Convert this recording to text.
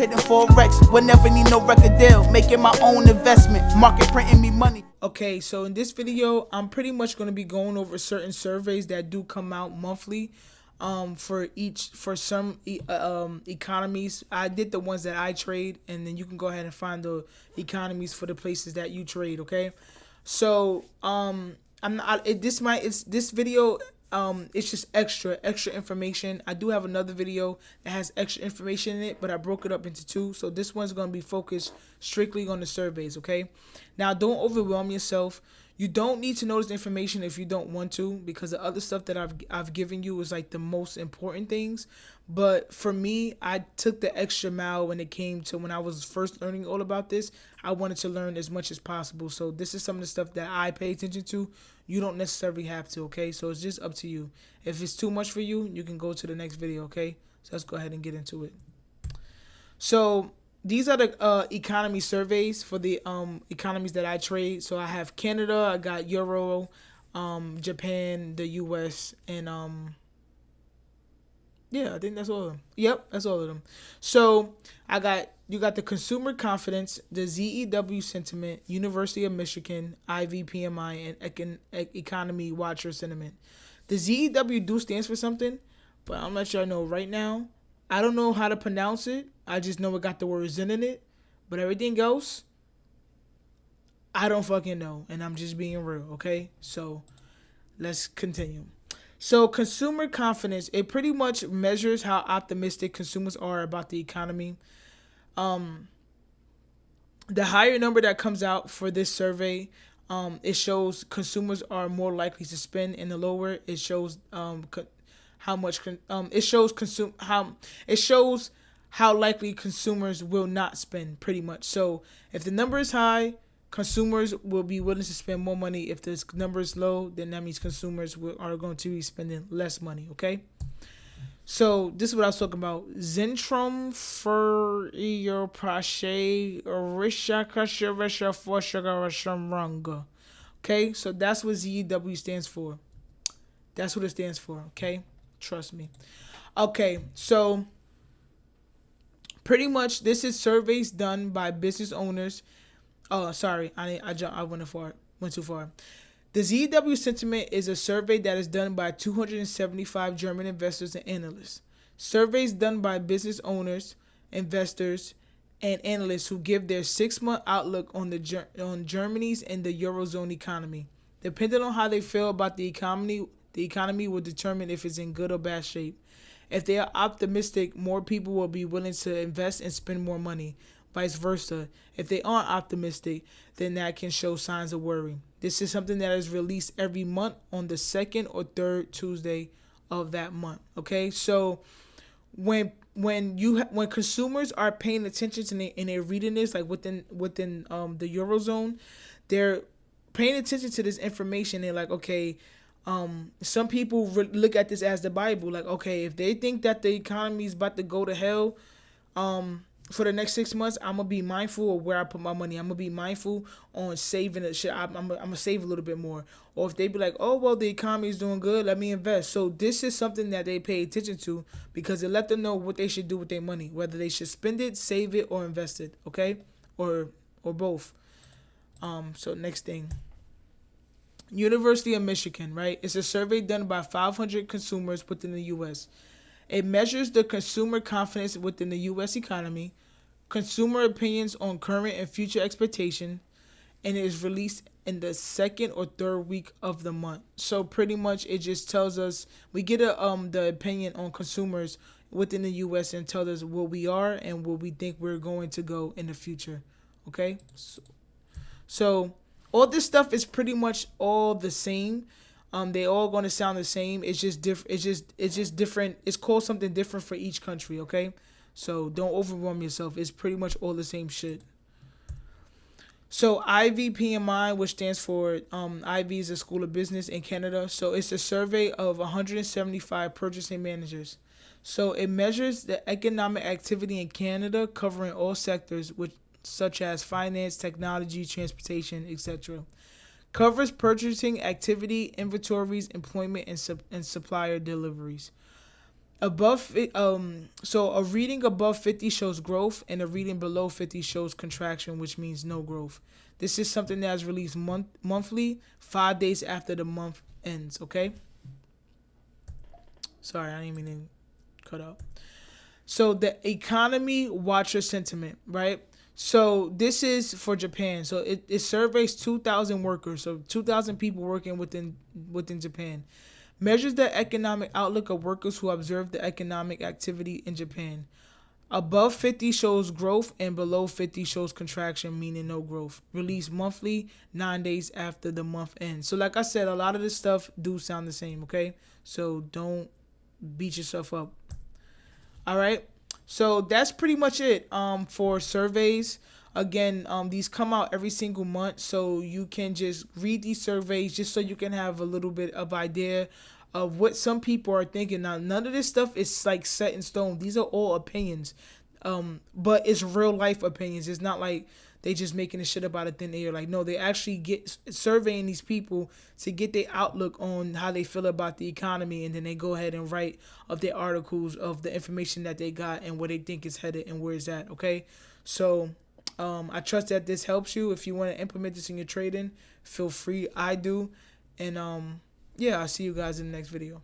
trading forex. Will never need no record deal. Making my own investment. Market printing me money. Okay, so in this video, I'm pretty much going to be going over certain surveys that do come out monthly. For some economies. I did the ones that I trade, and then you can go ahead and find the economies for the places that you trade. Okay, so this video. It's just extra information. I do have another video that has extra information in it, but I broke it up into two. So this one's going to be focused strictly on the surveys, okay? Now, don't overwhelm yourself. You don't need to know this information if you don't want to, because the other stuff that I've given you is like the most important things. But for me, I took the extra mile when it came to when I was first learning all about this. I wanted to learn as much as possible. So this is some of the stuff that I pay attention to. You don't necessarily have to, okay? So it's just up to you. If it's too much for you, you can go to the next video, okay? So let's go ahead and get into it. So these are the economy surveys for the economies that I trade. So I have Canada, I got Euro, Japan, the US, and yeah, I think that's all of them. Yep, that's all of them. So you got the consumer confidence, the ZEW sentiment, University of Michigan, IVPMI, and economy watcher sentiment. The ZEW do stands for something, but I'm not sure I know right now. I don't know how to pronounce it. I just know it got the word Zen in it. But everything else, I don't fucking know. And I'm just being real, okay? So let's continue. So consumer confidence, it pretty much measures how optimistic consumers are about the economy. The higher number that comes out for this survey, it shows consumers are more likely to spend, and the lower it shows how likely consumers will not spend, pretty much. So if the number is high, consumers will be willing to spend more money. If the number is low, then that means consumers are going to be spending less money, okay? So this is what I was talking about. Okay, so that's what ZEW stands for. That's what it stands for, okay? Trust me. Okay, so pretty much this is surveys done by business owners. Oh, sorry, I went too far. The ZEW sentiment is a survey that is done by 275 German investors and analysts. Surveys done by business owners, investors, and analysts who give their 6-month outlook on Germany's and the Eurozone economy. Depending on how they feel about the economy will determine if it's in good or bad shape. If they are optimistic, more people will be willing to invest and spend more money. Vice versa. If they aren't optimistic, then that can show signs of worry. This is something that is released every month on the second or third Tuesday of that month. Okay, so when consumers are paying attention to and they're reading this, like within the Eurozone, they're paying attention to this information. They're like, okay, some people look at this as the Bible. Like, okay, if they think that the economy is about to go to hell, for the next 6 months, I'm going to be mindful of where I put my money. I'm going to be mindful on saving it. I'm going to save a little bit more. Or if they be like, oh, well, the economy is doing good, let me invest. So this is something that they pay attention to because it let them know what they should do with their money, whether they should spend it, save it, or invest it, okay? Or both. So next thing. University of Michigan, right? It's a survey done by 500 consumers within the U.S. It measures the consumer confidence within the U.S. economy, consumer opinions on current and future expectation, and it is released in the second or third week of the month. So pretty much it just tells us, we get the opinion on consumers within the U.S. and tells us where we are and where we think we're going to go in the future. Okay? So all this stuff is pretty much all the same. They all going to sound the same. It's just different. It's just different. It's called something different for each country. Okay, so don't overwhelm yourself. It's pretty much all the same shit. So IVPMI, which stands for IV is a School of Business in Canada. So it's a survey of 175 purchasing managers. So it measures the economic activity in Canada, covering all sectors, such as finance, technology, transportation, etc. Covers purchasing activity, inventories, employment, and supplier deliveries. So a reading above 50 shows growth, and a reading below 50 shows contraction, which means no growth. This is something that is released monthly, 5 days after the month ends. Okay. Sorry, I didn't mean to cut out. So the economy watcher sentiment, right? So this is for Japan. So it surveys 2,000 workers, so 2,000 people working within Japan. Measures the economic outlook of workers who observe the economic activity in Japan. Above 50 shows growth, and below 50 shows contraction, meaning no growth. Released monthly, 9 days after the month ends. So like I said, a lot of this stuff do sound the same, okay? So don't beat yourself up. All right. So that's pretty much it for surveys. Again, these come out every single month, so you can just read these surveys just so you can have a little bit of idea of what some people are thinking. Now, none of this stuff is like set in stone. These are all opinions, but it's real life opinions. It's not like they just making this shit up out of thin air. Like, no, they actually get surveying these people to get their outlook on how they feel about the economy, and then they go ahead and write of their articles of the information that they got and where they think it's headed and where it's at. Okay, so I trust that this helps you. If you want to implement this in your trading, feel free. I do, and yeah, I'll see you guys in the next video.